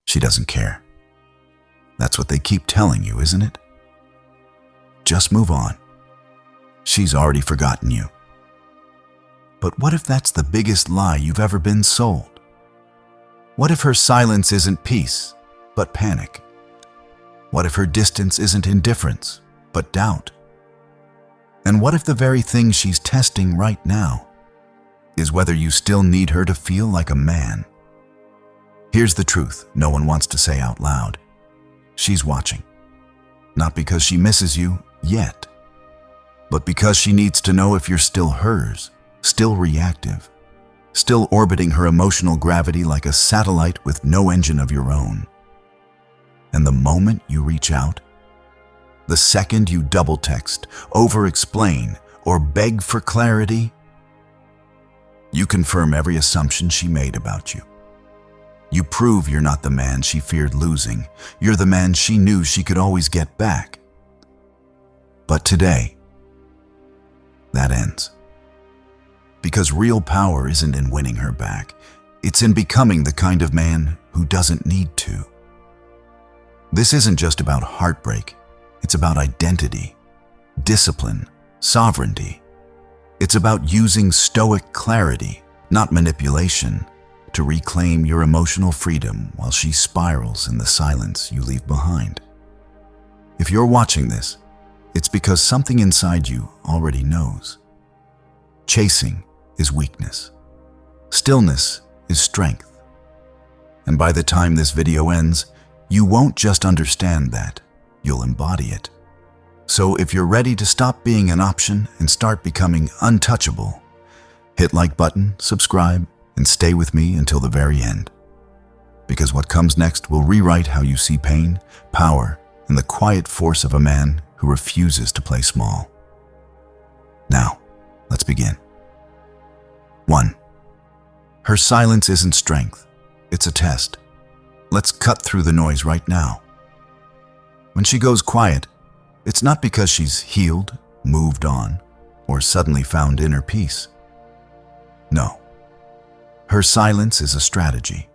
She doesn't care. That's what they keep telling you, isn't it? Just move on. She's already forgotten you. But what if that's the biggest lie you've ever been sold? What if her silence isn't peace, but panic? What if her distance isn't indifference, but doubt? And what if the very thing she's testing right now is whether you still need her to feel like a man? Here's the truth no one wants to say out loud. She's watching. Not because she misses you yet, but because she needs to know if you're still hers, still reactive, still orbiting her emotional gravity like a satellite with no engine of your own. And the moment you reach out, the second you double text, over-explain, or beg for clarity, you confirm every assumption she made about you. You prove you're not the man she feared losing. You're the man she knew she could always get back. But today, that ends. Because real power isn't in winning her back. It's in becoming the kind of man who doesn't need to. This isn't just about heartbreak. It's about identity, discipline, sovereignty. It's about using Stoic clarity, not manipulation, to reclaim your emotional freedom while she spirals in the silence you leave behind. If you're watching this, it's because something inside you already knows. Chasing is weakness. Stillness is strength. And by the time this video ends, you won't just understand that, you'll embody it. So if you're ready to stop being an option and start becoming untouchable, hit like button, subscribe, and stay with me until the very end. Because what comes next will rewrite how you see pain, power, and the quiet force of a man who refuses to play small. Now, let's begin. 1. Her silence isn't strength, it's a test. Let's cut through the noise right now. When she goes quiet, it's not because she's healed, moved on, or suddenly found inner peace. No. Her silence is a strategy,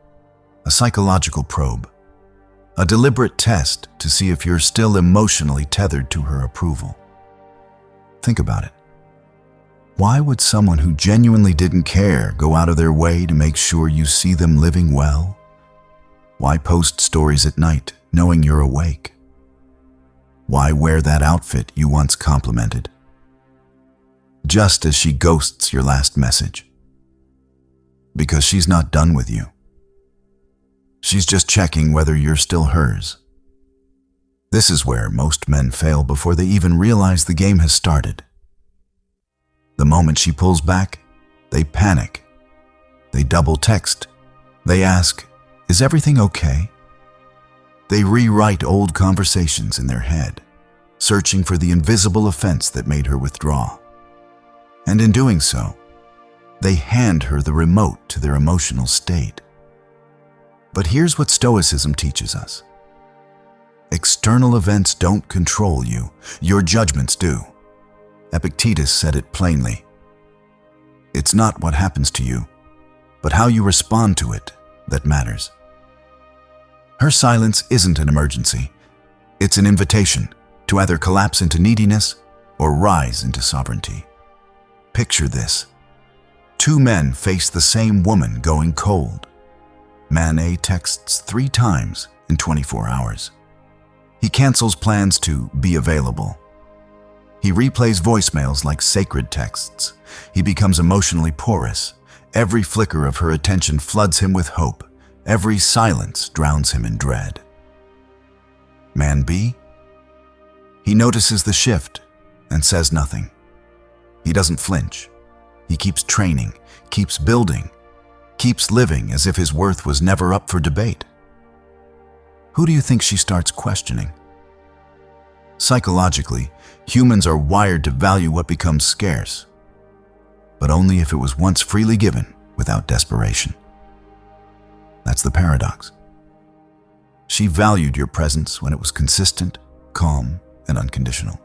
a psychological probe, a deliberate test to see if you're still emotionally tethered to her approval. Think about it. Why would someone who genuinely didn't care go out of their way to make sure you see them living well? Why post stories at night knowing you're awake? Why wear that outfit you once complimented? Just as she ghosts your last message. Because she's not done with you. She's just checking whether you're still hers. This is where most men fail before they even realize the game has started. The moment she pulls back, they panic. They double text. They ask, "Is everything okay?" They rewrite old conversations in their head, searching for the invisible offense that made her withdraw. And in doing so, they hand her the remote to their emotional state. But here's what Stoicism teaches us. External events don't control you, your judgments do. Epictetus said it plainly. It's not what happens to you, but how you respond to it that matters. Her silence isn't an emergency. It's an invitation to either collapse into neediness or rise into sovereignty. Picture this. 2 men face the same woman going cold. Man A texts 3 times in 24 hours. He cancels plans to be available. He replays voicemails like sacred texts. He becomes emotionally porous. Every flicker of her attention floods him with hope. Every silence drowns him in dread. Man B? He notices the shift and says nothing. He doesn't flinch. He keeps training, keeps building, keeps living as if his worth was never up for debate. Who do you think she starts questioning? Psychologically, humans are wired to value what becomes scarce, but only if it was once freely given without desperation. That's the paradox. She valued your presence when it was consistent, calm, and unconditional.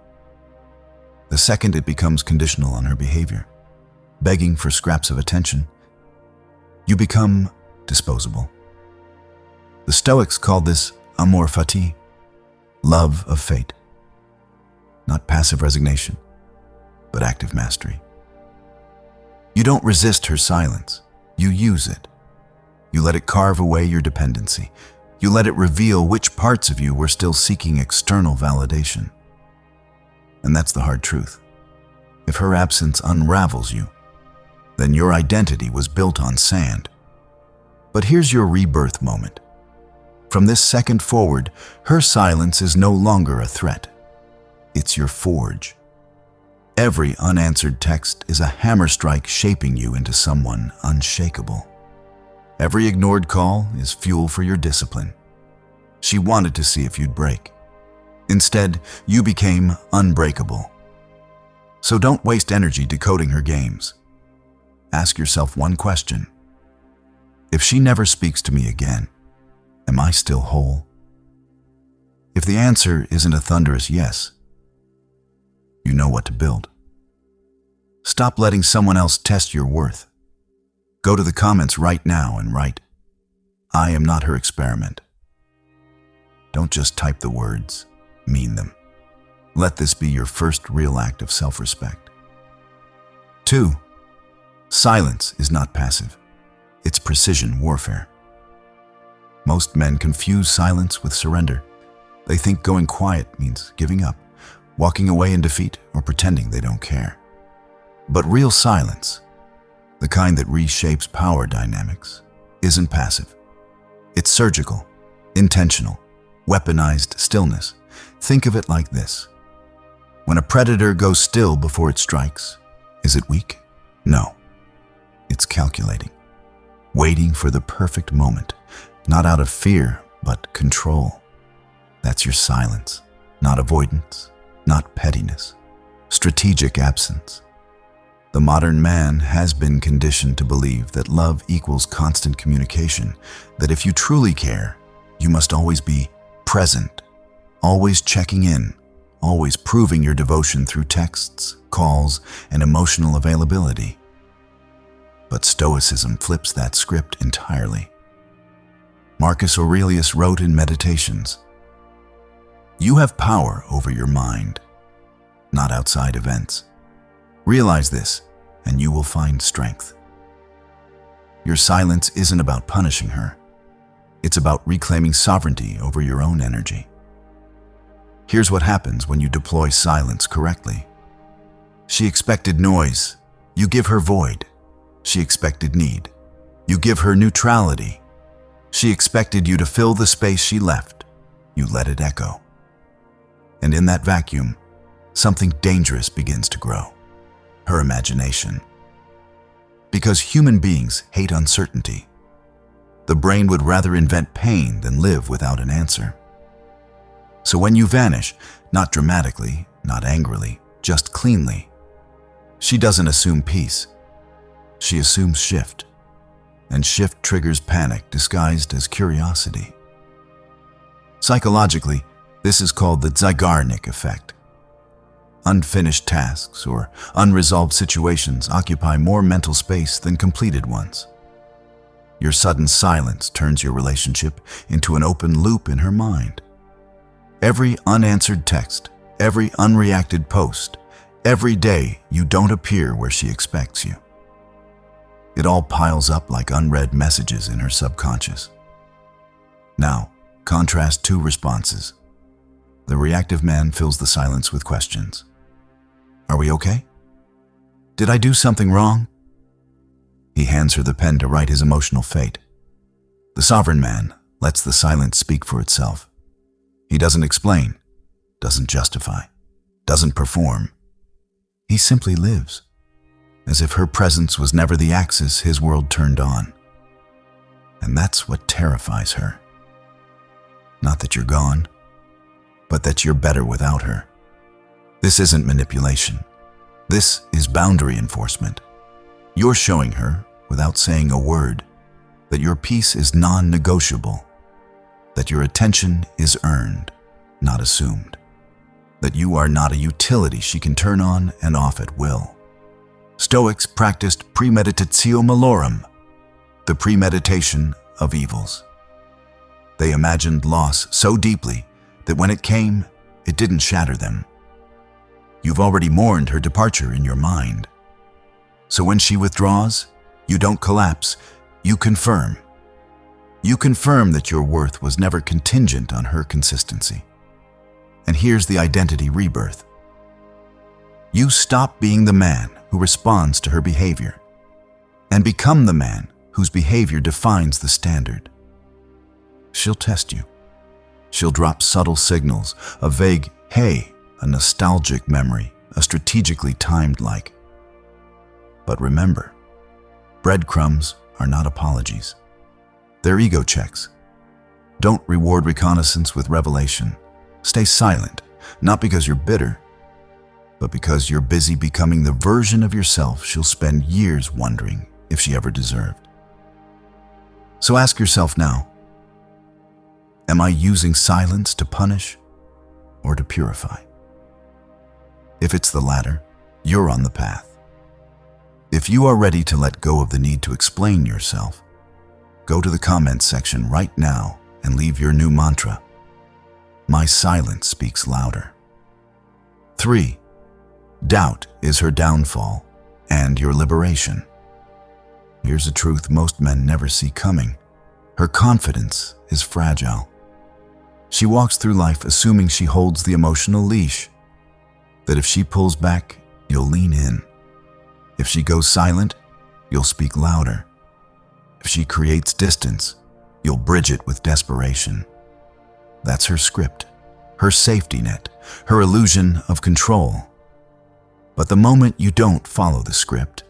The second it becomes conditional on her behavior, begging for scraps of attention, you become disposable. The Stoics called this amor fati, love of fate. Not passive resignation, but active mastery. You don't resist her silence. You use it. You let it carve away your dependency. You let it reveal which parts of you were still seeking external validation. And that's the hard truth. If her absence unravels you, then your identity was built on sand. But here's your rebirth moment. From this second forward, her silence is no longer a threat. It's your forge. Every unanswered text is a hammer strike shaping you into someone unshakable. Every ignored call is fuel for your discipline. She wanted to see if you'd break. Instead, you became unbreakable. So don't waste energy decoding her games. Ask yourself one question. If she never speaks to me again, am I still whole? If the answer isn't a thunderous yes, you know what to build. Stop letting someone else test your worth. Go to the comments right now and write, "I am not her experiment." Don't just type the words, mean them. Let this be your first real act of self-respect. 2. Silence is not passive. It's precision warfare. Most men confuse silence with surrender. They think going quiet means giving up, walking away in defeat, or pretending they don't care. But real silence, the kind that reshapes power dynamics, isn't passive. It's surgical, intentional, weaponized stillness. Think of it like this. When a predator goes still before it strikes, is it weak? No. It's calculating, waiting for the perfect moment, not out of fear, but control. That's your silence, not avoidance, not pettiness, strategic absence. The modern man has been conditioned to believe that love equals constant communication, that if you truly care, you must always be present, always checking in, always proving your devotion through texts, calls, and emotional availability. But Stoicism flips that script entirely. Marcus Aurelius wrote in Meditations, "You have power over your mind, not outside events. Realize this, and you will find strength." Your silence isn't about punishing her. It's about reclaiming sovereignty over your own energy. Here's what happens when you deploy silence correctly. She expected noise. You give her void. She expected need. You give her neutrality. She expected you to fill the space she left. You let it echo. And in that vacuum, something dangerous begins to grow. Her imagination. Because human beings hate uncertainty. The brain would rather invent pain than live without an answer. So when you vanish, not dramatically, not angrily, just cleanly, she doesn't assume peace. She assumes shift. And shift triggers panic disguised as curiosity. Psychologically, this is called the Zeigarnik effect. Unfinished tasks or unresolved situations occupy more mental space than completed ones. Your sudden silence turns your relationship into an open loop in her mind. Every unanswered text, every unreacted post, every day you don't appear where she expects you. It all piles up like unread messages in her subconscious. Now, contrast two responses. The reactive man fills the silence with questions. Are we okay? Did I do something wrong? He hands her the pen to write his emotional fate. The sovereign man lets the silence speak for itself. He doesn't explain, doesn't justify, doesn't perform. He simply lives, as if her presence was never the axis his world turned on. And that's what terrifies her. Not that you're gone, but that you're better without her. This isn't manipulation. This is boundary enforcement. You're showing her, without saying a word, that your peace is non-negotiable, that your attention is earned, not assumed, that you are not a utility she can turn on and off at will. Stoics practiced premeditatio malorum, the premeditation of evils. They imagined loss so deeply that when it came, it didn't shatter them. You've already mourned her departure in your mind. So when she withdraws, you don't collapse, you confirm. You confirm that your worth was never contingent on her consistency. And here's the identity rebirth. You stop being the man who responds to her behavior and become the man whose behavior defines the standard. She'll test you. She'll drop subtle signals, a vague hey, a nostalgic memory, a strategically timed like. But remember, breadcrumbs are not apologies. They're ego checks. Don't reward reconnaissance with revelation. Stay silent, not because you're bitter, but because you're busy becoming the version of yourself she'll spend years wondering if she ever deserved. So ask yourself now, am I using silence to punish or to purify? If it's the latter, you're on the path. If you are ready to let go of the need to explain yourself, go to the comments section right now and leave your new mantra. My silence speaks louder. 3. Doubt is her downfall and your liberation. Here's a truth most men never see coming. Her confidence is fragile. She walks through life assuming she holds the emotional leash, that if she pulls back, you'll lean in. If she goes silent, you'll speak louder. If she creates distance, you'll bridge it with desperation. That's her script, her safety net, her illusion of control. But the moment you don't follow the script,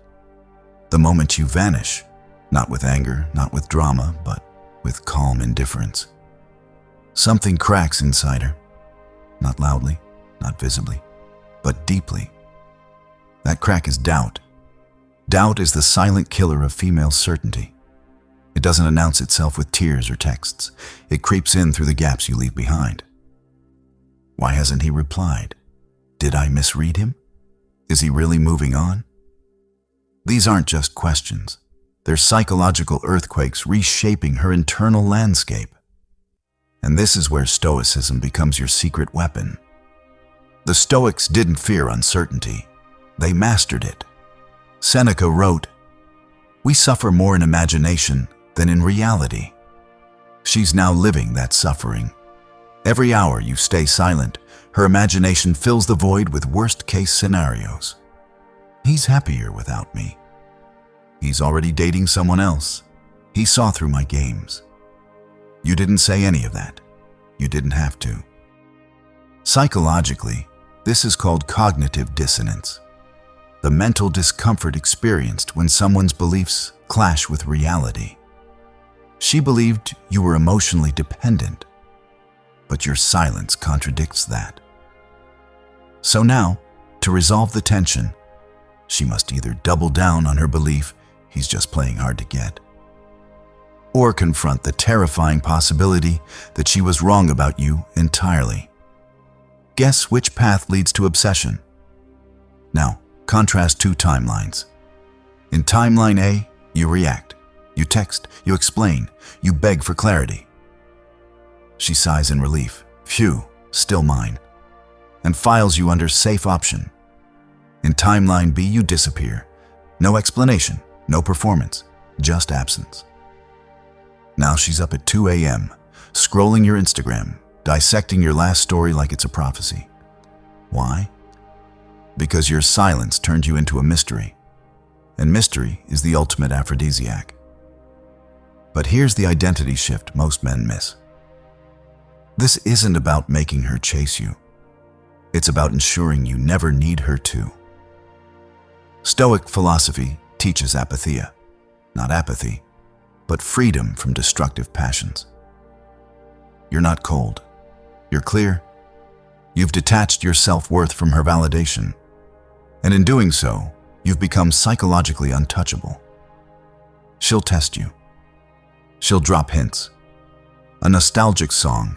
the moment you vanish, not with anger, not with drama, but with calm indifference, something cracks inside her, not loudly, not visibly, but deeply. That crack is doubt. Doubt is the silent killer of female certainty. It doesn't announce itself with tears or texts. It creeps in through the gaps you leave behind. Why hasn't he replied? Did I misread him? Is he really moving on? These aren't just questions. They're psychological earthquakes reshaping her internal landscape. And this is where Stoicism becomes your secret weapon. The Stoics didn't fear uncertainty. They mastered it. Seneca wrote, "We suffer more in imagination than in reality." She's now living that suffering. Every hour you stay silent, her imagination fills the void with worst-case scenarios. He's happier without me. He's already dating someone else. He saw through my games. You didn't say any of that. You didn't have to. Psychologically, this is called cognitive dissonance, the mental discomfort experienced when someone's beliefs clash with reality. She believed you were emotionally dependent, but your silence contradicts that. So now, to resolve the tension, she must either double down on her belief he's just playing hard to get, or confront the terrifying possibility that she was wrong about you entirely. Guess which path leads to obsession? Now, contrast two timelines. In timeline A, you react. You text, you explain, you beg for clarity. She sighs in relief. Phew, still mine. And files you under safe option. In timeline B, you disappear. No explanation, no performance, just absence. Now she's up at 2 a.m., scrolling your Instagram, dissecting your last story like it's a prophecy. Why? Because your silence turned you into a mystery. And mystery is the ultimate aphrodisiac. But here's the identity shift most men miss. This isn't about making her chase you. It's about ensuring you never need her to. Stoic philosophy teaches apatheia, not apathy, but freedom from destructive passions. You're not cold. You're clear. You've detached your self-worth from her validation. And in doing so, you've become psychologically untouchable. She'll test you. She'll drop hints. A nostalgic song,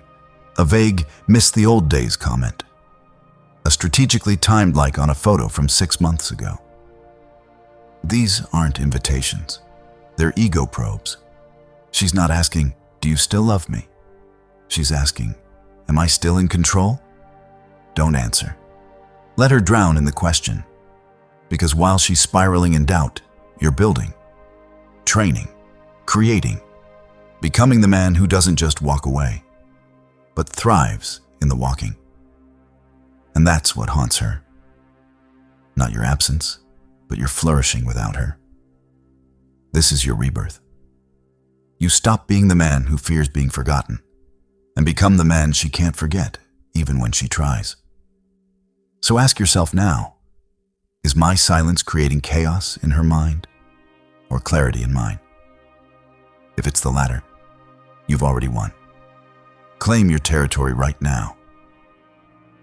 a vague miss the old days comment, a strategically timed like on a photo from 6 months ago. These aren't invitations. They're ego probes. She's not asking, "Do you still love me?" She's asking, am I still in control? Don't answer. Let her drown in the question. Because while she's spiraling in doubt, you're building, training, creating, becoming the man who doesn't just walk away, but thrives in the walking. And that's what haunts her. Not your absence, but your flourishing without her. This is your rebirth. You stop being the man who fears being forgotten and become the man she can't forget, even when she tries. So ask yourself now, is my silence creating chaos in her mind or clarity in mine? If it's the latter, you've already won. Claim your territory right now.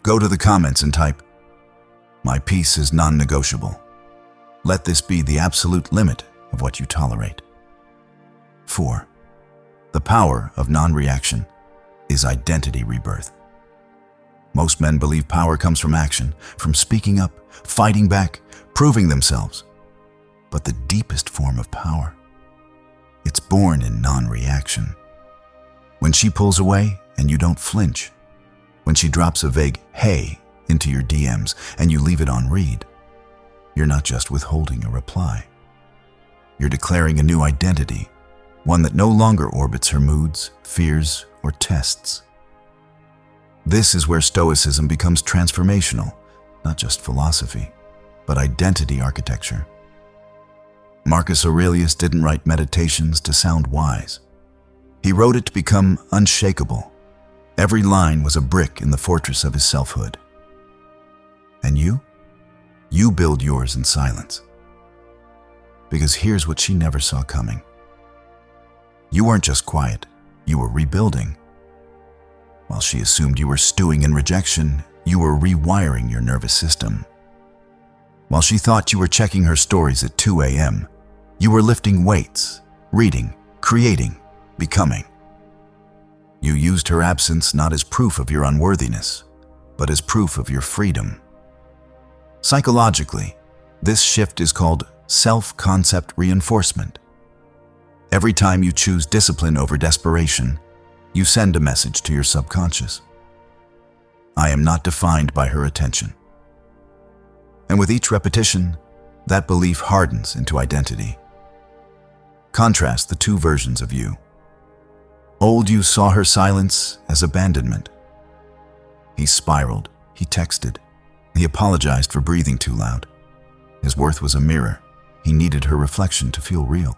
Go to the comments and type, "My peace is non-negotiable." Let this be the absolute limit of what you tolerate. 4. The power of non-reaction is identity rebirth. Most men believe power comes from action, from speaking up, fighting back, proving themselves. But the deepest form of power, it's born in non-reaction. When she pulls away and you don't flinch, when she drops a vague "hey" into your DMs and you leave it on read, you're not just withholding a reply. You're declaring a new identity, one that no longer orbits her moods, fears, or tests. This is where Stoicism becomes transformational, not just philosophy, but identity architecture. Marcus Aurelius didn't write Meditations to sound wise. He wrote it to become unshakable. Every line was a brick in the fortress of his selfhood. And you? You build yours in silence. Because here's what she never saw coming. You weren't just quiet, you were rebuilding. While she assumed you were stewing in rejection, you were rewiring your nervous system. While she thought you were checking her stories at 2 a.m., you were lifting weights, reading, creating, becoming. You used her absence not as proof of your unworthiness, but as proof of your freedom. Psychologically, this shift is called self-concept reinforcement. Every time you choose discipline over desperation, you send a message to your subconscious. I am not defined by her attention. And with each repetition, that belief hardens into identity. Contrast the two versions of you. Old you saw her silence as abandonment. He spiraled, he texted, he apologized for breathing too loud. His worth was a mirror. He needed her reflection to feel real.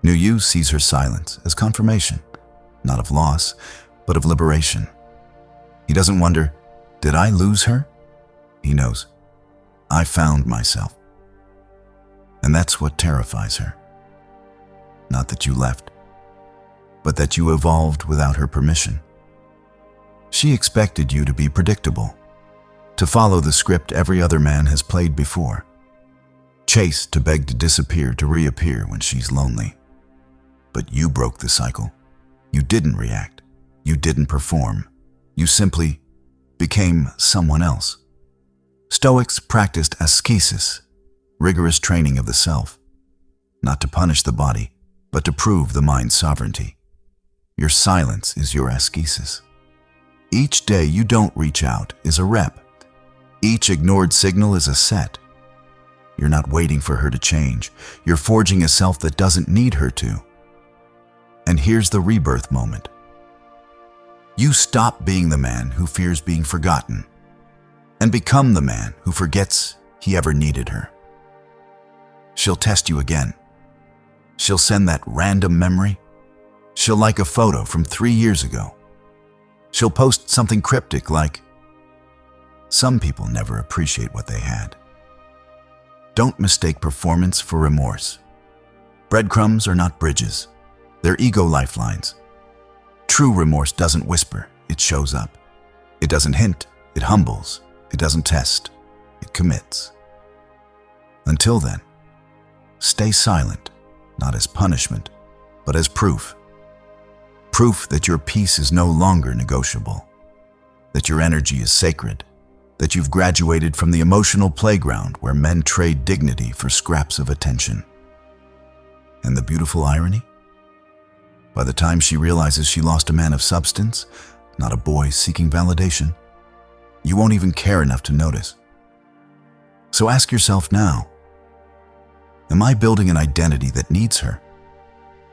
New you sees her silence as confirmation, not of loss, but of liberation. He doesn't wonder, did I lose her? He knows, I found myself. And that's what terrifies her. Not that you left, but that you evolved without her permission. She expected you to be predictable, to follow the script every other man has played before. Chase to beg to disappear, to reappear when she's lonely. But you broke the cycle. You didn't react. You didn't perform. You simply became someone else. Stoics practiced ascesis, rigorous training of the self, not to punish the body, but to prove the mind's sovereignty. Your silence is your ascesis. Each day you don't reach out is a rep. Each ignored signal is a set. You're not waiting for her to change. You're forging a self that doesn't need her to. And here's the rebirth moment. You stop being the man who fears being forgotten and become the man who forgets he ever needed her. She'll test you again. She'll send that random memory. She'll like a photo from 3 years ago. She'll post something cryptic like, "Some people never appreciate what they had." Don't mistake performance for remorse. Breadcrumbs are not bridges. They're ego lifelines. True remorse doesn't whisper, it shows up. It doesn't hint, it humbles. It doesn't test, it commits. Until then, stay silent, not as punishment, but as proof. Proof that your peace is no longer negotiable, that your energy is sacred, that you've graduated from the emotional playground where men trade dignity for scraps of attention. And the beautiful irony? By the time she realizes she lost a man of substance, not a boy seeking validation, you won't even care enough to notice. So ask yourself now, am I building an identity that needs her,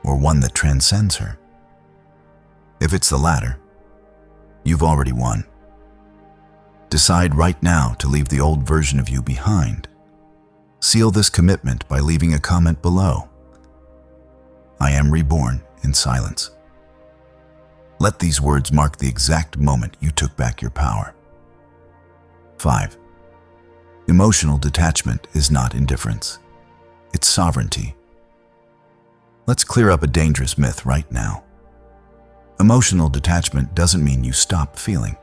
or one that transcends her? If it's the latter, you've already won. Decide right now to leave the old version of you behind. Seal this commitment by leaving a comment below. I am reborn in silence. Let these words mark the exact moment you took back your power. 5. Emotional detachment is not indifference. It's sovereignty. Let's clear up a dangerous myth right now. Emotional detachment doesn't mean you stop feeling.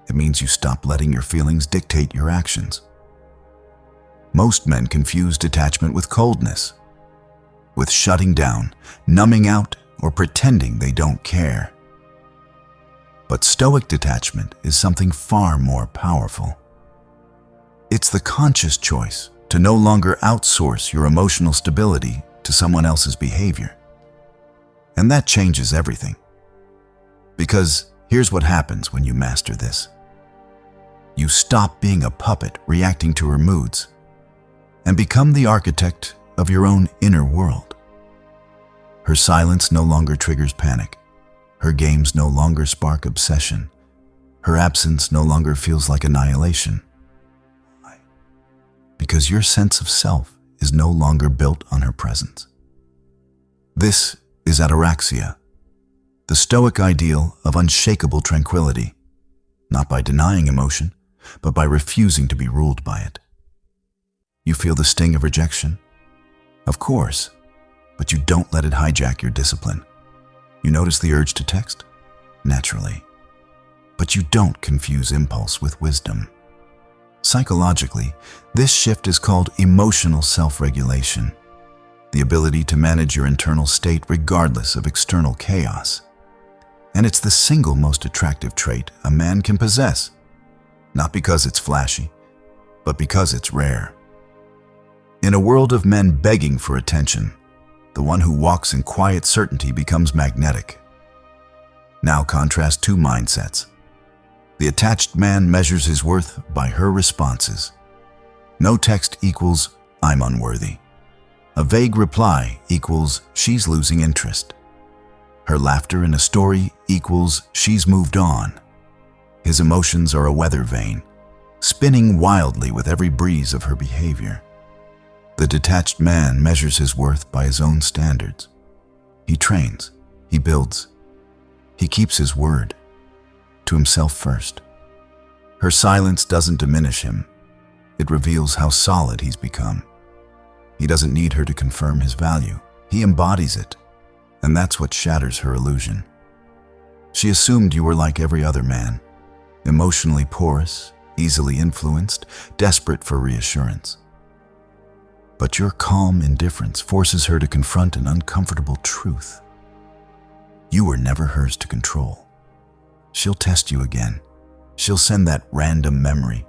It means you stop letting your feelings dictate your actions. Most men confuse detachment with coldness, with shutting down, numbing out, or pretending they don't care. But Stoic detachment is something far more powerful. It's the conscious choice to no longer outsource your emotional stability to someone else's behavior. And that changes everything. Because here's what happens when you master this. You stop being a puppet reacting to her moods and become the architect of your own inner world. Her silence no longer triggers panic. Her games no longer spark obsession. Her absence no longer feels like annihilation. Why? Because your sense of self is no longer built on her presence. This is ataraxia, the Stoic ideal of unshakable tranquility, not by denying emotion, but by refusing to be ruled by it. You feel the sting of rejection? Of course, but you don't let it hijack your discipline. You notice the urge to text? Naturally. But you don't confuse impulse with wisdom. Psychologically, this shift is called emotional self-regulation, the ability to manage your internal state regardless of external chaos. And it's the single most attractive trait a man can possess, not because it's flashy, but because it's rare. In a world of men begging for attention, the one who walks in quiet certainty becomes magnetic. Now contrast two mindsets. The attached man measures his worth by her responses. No text equals, I'm unworthy. A vague reply equals, she's losing interest. Her laughter in a story equals, she's moved on. His emotions are a weather vane, spinning wildly with every breeze of her behavior. The detached man measures his worth by his own standards. He trains, he builds, he keeps his word, to himself first. Her silence doesn't diminish him. It reveals how solid he's become. He doesn't need her to confirm his value. He embodies it, and that's what shatters her illusion. She assumed you were like every other man, emotionally porous, easily influenced, desperate for reassurance. But your calm indifference forces her to confront an uncomfortable truth. You were never hers to control. She'll test you again. She'll send that random memory.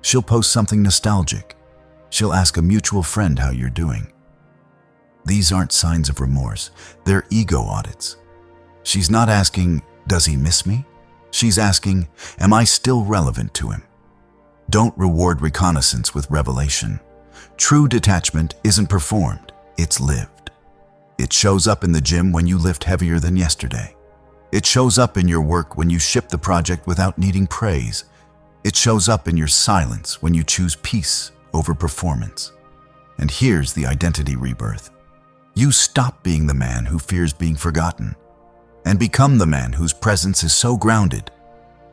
She'll post something nostalgic. She'll ask a mutual friend how you're doing. These aren't signs of remorse. They're ego audits. She's not asking, does he miss me? She's asking, am I still relevant to him? Don't reward reconnaissance with revelation. True detachment isn't performed, it's lived. It shows up in the gym when you lift heavier than yesterday. It shows up in your work when you ship the project without needing praise. It shows up in your silence when you choose peace over performance. And here's the identity rebirth. You stop being the man who fears being forgotten and become the man whose presence is so grounded,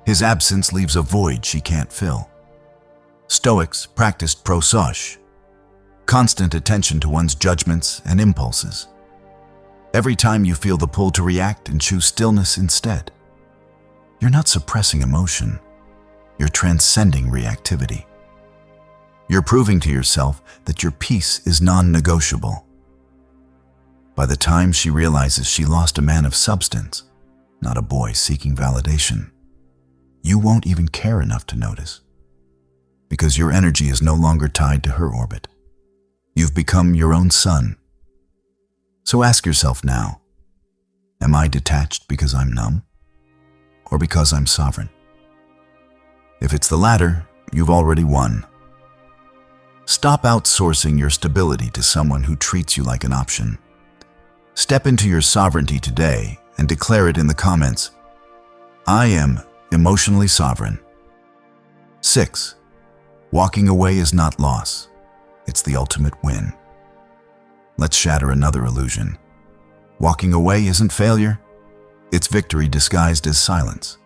his absence leaves a void she can't fill. Stoics practiced prosauche, constant attention to one's judgments and impulses. Every time you feel the pull to react and choose stillness instead, you're not suppressing emotion, you're transcending reactivity. You're proving to yourself that your peace is non-negotiable. By the time she realizes she lost a man of substance, not a boy seeking validation, you won't even care enough to notice, because your energy is no longer tied to her orbit. You've become your own sun. So ask yourself now, Am I detached because I'm numb? Or because I'm sovereign? If it's the latter, you've already won. Stop outsourcing your stability to someone who treats you like an option. Step into your sovereignty today and declare it in the comments. I am emotionally sovereign. 6. Walking away is not loss. It's the ultimate win. Let's shatter another illusion. Walking away isn't failure. It's victory disguised as silence.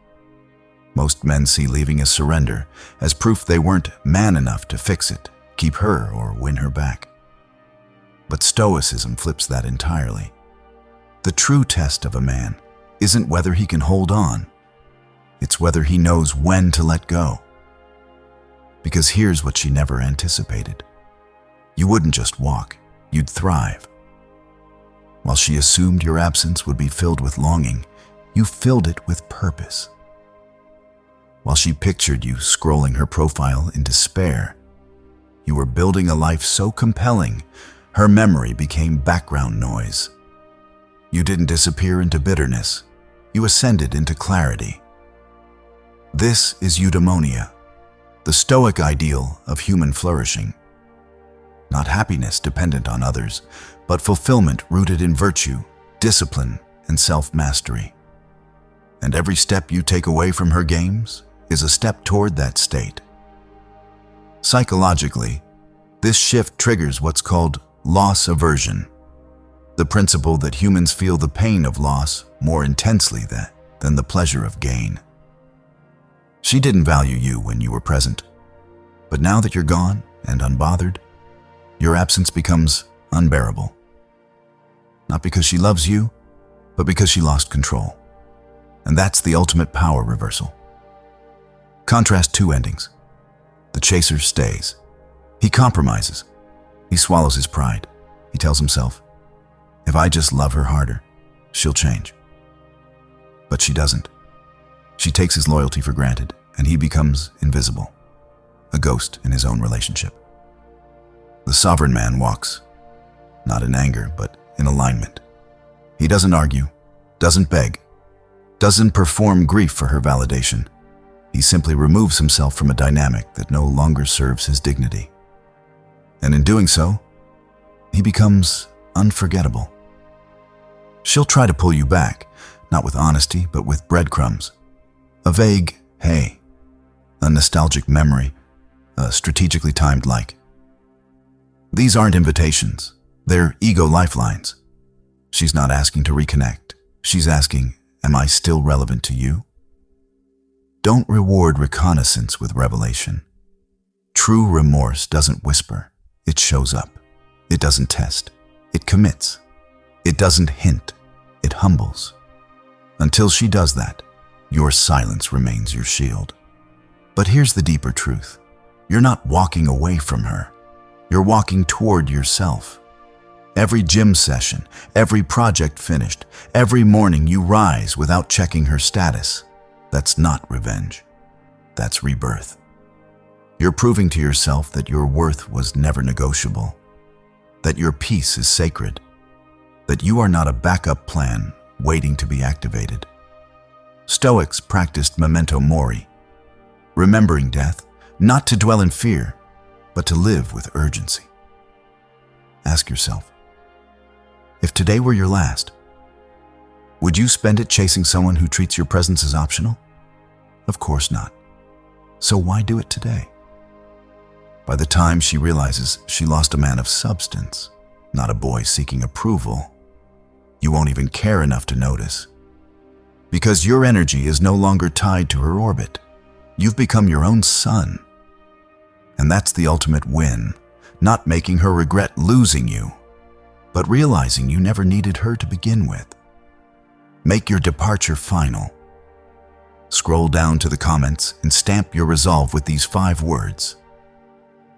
Most men see leaving as surrender, as proof they weren't man enough to fix it, keep her, or win her back. But Stoicism flips that entirely. The true test of a man isn't whether he can hold on. It's whether he knows when to let go. Because here's what she never anticipated. You wouldn't just walk, you'd thrive. While she assumed your absence would be filled with longing, you filled it with purpose. While she pictured you scrolling her profile in despair, you were building a life so compelling, her memory became background noise. You didn't disappear into bitterness, you ascended into clarity. This is eudaimonia, the Stoic ideal of human flourishing. Not happiness dependent on others, but fulfillment rooted in virtue, discipline, and self-mastery. And every step you take away from her games is a step toward that state. Psychologically, this shift triggers what's called loss aversion, the principle that humans feel the pain of loss more intensely than the pleasure of gain. She didn't value you when you were present, but now that you're gone and unbothered, your absence becomes unbearable. Not because she loves you, but because she lost control. And that's the ultimate power reversal. Contrast two endings. The chaser stays. He compromises. He swallows his pride. He tells himself, if I just love her harder, she'll change. But she doesn't. She takes his loyalty for granted, and he becomes invisible, a ghost in his own relationship. The sovereign man walks, not in anger, but in alignment. He doesn't argue, doesn't beg, doesn't perform grief for her validation. He simply removes himself from a dynamic that no longer serves his dignity. And in doing so, he becomes unforgettable. She'll try to pull you back, not with honesty, but with breadcrumbs. A vague, hey, a nostalgic memory, a strategically timed like. These aren't invitations, they're ego lifelines. She's not asking to reconnect. She's asking, am I still relevant to you? Don't reward reconnaissance with revelation. True remorse doesn't whisper, it shows up. It doesn't test, it commits. It doesn't hint, it humbles. Until she does that, your silence remains your shield. But here's the deeper truth. You're not walking away from her. You're walking toward yourself. Every gym session, every project finished, every morning you rise without checking her status. That's not revenge. That's rebirth. You're proving to yourself that your worth was never negotiable, that your peace is sacred, that you are not a backup plan waiting to be activated. Stoics practiced memento mori, remembering death, not to dwell in fear, but to live with urgency. Ask yourself, if today were your last, would you spend it chasing someone who treats your presence as optional? Of course not. So why do it today? By the time she realizes she lost a man of substance, not a boy seeking approval, you won't even care enough to notice. Because your energy is no longer tied to her orbit. You've become your own sun. And that's the ultimate win, not making her regret losing you, but realizing you never needed her to begin with. Make your departure final. Scroll down to the comments and stamp your resolve with these 5 words.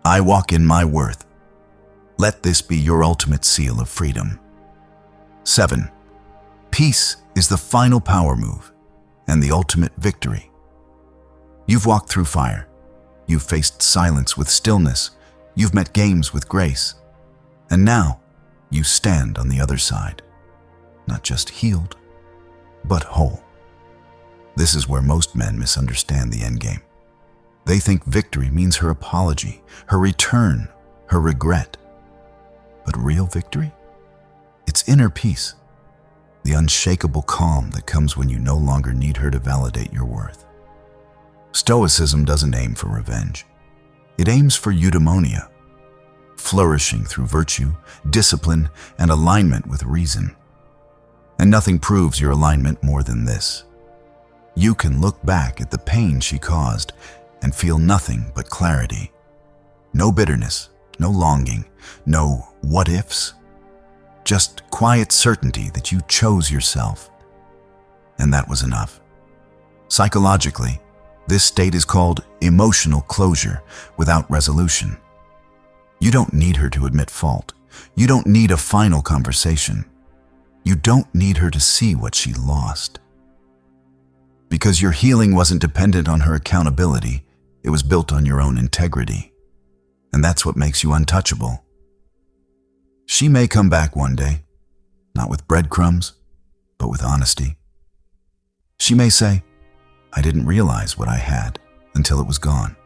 I walk in my worth. Let this be your ultimate seal of freedom. 7. Peace is the final power move and the ultimate victory. You've walked through fire. You've faced silence with stillness. You've met games with grace. And now, you stand on the other side, not just healed, but whole. This is where most men misunderstand the endgame. They think victory means her apology, her return, her regret. But real victory? It's inner peace, the unshakable calm that comes when you no longer need her to validate your worth. Stoicism doesn't aim for revenge. It aims for eudaimonia, flourishing through virtue, discipline, and alignment with reason. And nothing proves your alignment more than this. You can look back at the pain she caused and feel nothing but clarity. No bitterness, no longing, no what-ifs. Just quiet certainty that you chose yourself. And that was enough. Psychologically, this state is called emotional closure without resolution. You don't need her to admit fault. You don't need a final conversation. You don't need her to see what she lost. Because your healing wasn't dependent on her accountability, it was built on your own integrity. And that's what makes you untouchable. She may come back one day, not with breadcrumbs, but with honesty. She may say, "I didn't realize what I had until it was gone."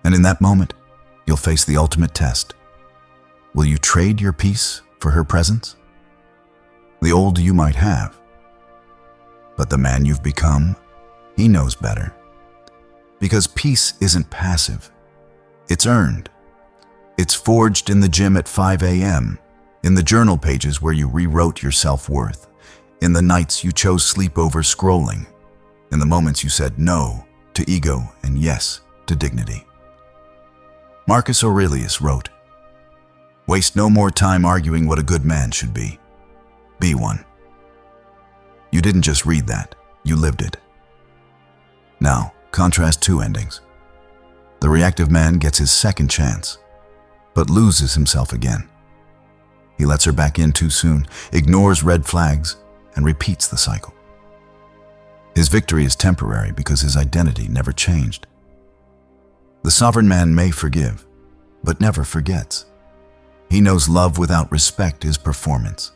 And in that moment, you'll face the ultimate test. Will you trade your peace for her presence? The old you might have, but the man you've become, he knows better. Because peace isn't passive, it's earned. It's forged in the gym at 5 a.m., in the journal pages where you rewrote your self-worth, in the nights you chose sleep over scrolling, in the moments you said no to ego and yes to dignity. Marcus Aurelius wrote, "Waste no more time arguing what a good man should be. Be one." You didn't just read that, you lived it. Now, contrast two endings. The reactive man gets his second chance, but loses himself again. He lets her back in too soon, ignores red flags, and repeats the cycle. His victory is temporary because his identity never changed. The sovereign man may forgive, but never forgets. He knows love without respect is performance.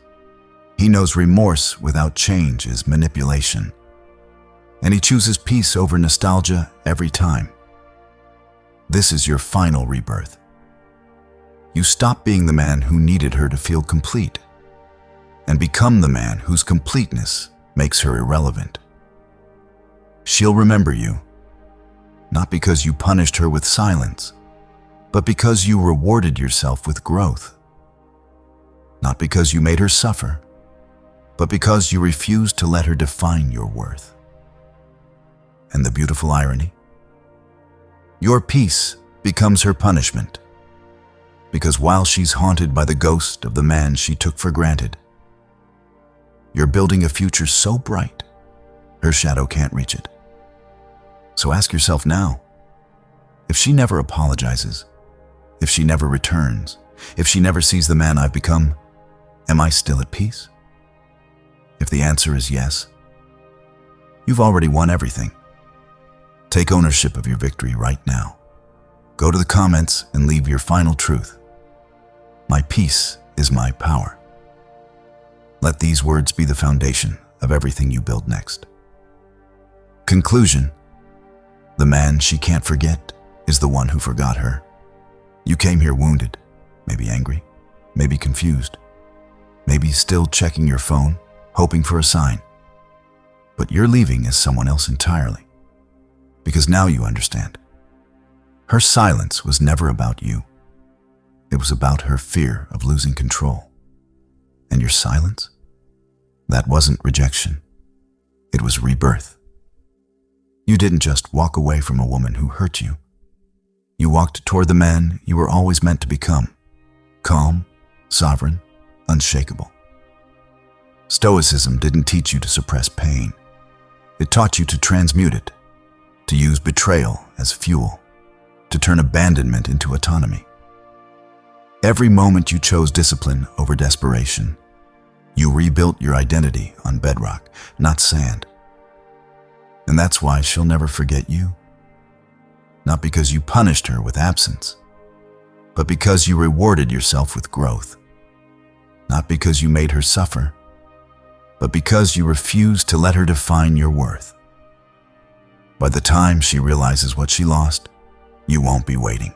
He knows remorse without change is manipulation. And he chooses peace over nostalgia every time. This is your final rebirth. You stop being the man who needed her to feel complete and become the man whose completeness makes her irrelevant. She'll remember you, not because you punished her with silence, but because you rewarded yourself with growth. Not because you made her suffer, but because you refused to let her define your worth. And the beautiful irony? Your peace becomes her punishment. Because while she's haunted by the ghost of the man she took for granted, you're building a future so bright, her shadow can't reach it. So ask yourself now, if she never apologizes, if she never returns, if she never sees the man I've become, am I still at peace? If the answer is yes, you've already won everything. Take ownership of your victory right now. Go to the comments and leave your final truth. My peace is my power. Let these words be the foundation of everything you build next. Conclusion: the man she can't forget is the one who forgot her. You came here wounded, maybe angry, maybe confused, maybe still checking your phone, hoping for a sign. But you're leaving as someone else entirely, because now you understand. Her silence was never about you. It was about her fear of losing control. And your silence? That wasn't rejection. It was rebirth. You didn't just walk away from a woman who hurt you. You walked toward the man you were always meant to become. Calm, sovereign, unshakable. Stoicism didn't teach you to suppress pain. It taught you to transmute it, to use betrayal as fuel, to turn abandonment into autonomy. Every moment you chose discipline over desperation, you rebuilt your identity on bedrock, not sand. And that's why she'll never forget you. Not because you punished her with absence, but because you rewarded yourself with growth. Not because you made her suffer, but because you refuse to let her define your worth. By the time she realizes what she lost, you won't be waiting.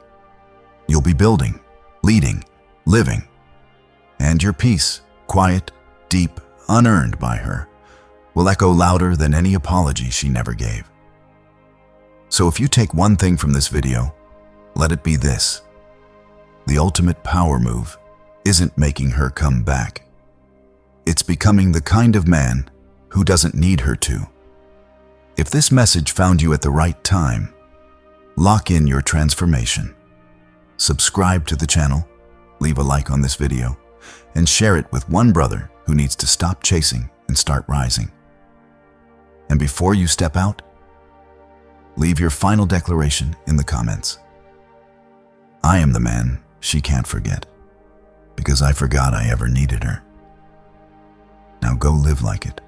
You'll be building, leading, living. And your peace, quiet, deep, unearned by her, will echo louder than any apology she never gave. So if you take one thing from this video, let it be this. The ultimate power move isn't making her come back. It's becoming the kind of man who doesn't need her to. If this message found you at the right time, lock in your transformation. Subscribe to the channel, leave a like on this video, and share it with one brother who needs to stop chasing and start rising. And before you step out, leave your final declaration in the comments. I am the man she can't forget, because I forgot I ever needed her. Now go live like it.